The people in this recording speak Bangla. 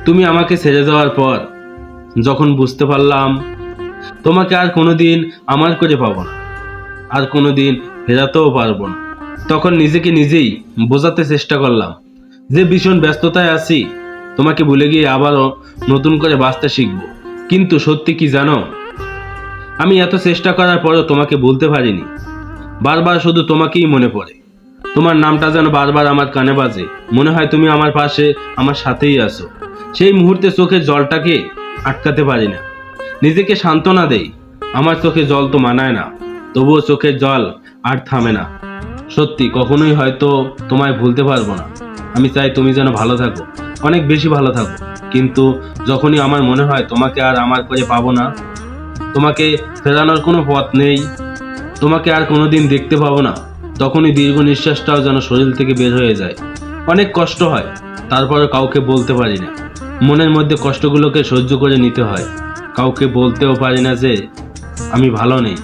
তুমি আমাকে ছেড়ে যাওয়ার পর যখন বুঝতে পারলাম তোমাকে আর কোনোদিন আমার করে পাবো না, আর কোনোদিন ফেরাতেও পারবো না, তখন নিজেকে নিজেই বোঝাতে চেষ্টা করলাম যে ভীষণ ব্যস্ততায় আছি, তোমাকে ভুলে গিয়ে আবারও নতুন করে বাঁচতে শিখবো। কিন্তু সত্যি কি জানো, আমি এত চেষ্টা করার পরও তোমাকে ভুলতে পারিনি। বারবার শুধু তোমাকেই মনে পড়ে, তোমার নামটা যেন বারবার আমার কানে বাজে, মনে হয় তুমি আমার পাশে, আমার সাথেই আছো। সেই মুহূর্তে চোখের জলটাকে আটকাতে পারি না, নিজেকে সান্ত্বনা দেই, আমার চোখে জল তো মানায় না, তবুও চোখের জল আর থামে না। সত্যি কখনোই হয়তো তোমায় ভুলতে পারবো না। আমি চাই তুমি যেন ভালো থাকো, অনেক বেশি ভালো থাকো। কিন্তু যখনই আমার মনে হয় তোমাকে আর আমার করে পাবো না, তোমাকে ফেরানোর কোনো পথ নেই, তোমাকে আর কোনোদিন দেখতে পাবো না, তখনই দীর্ঘ নিঃশ্বাসটাও যেন শরীর থেকে বের হয়ে যায়। অনেক কষ্ট হয়, তারপরে কাউকে বলতে পারি না। মনের মধ্যে কষ্টগুলোকে সহ্য করে নিতে হয়, কাউকে বলতেও পারি না যে আমি ভালো নেই।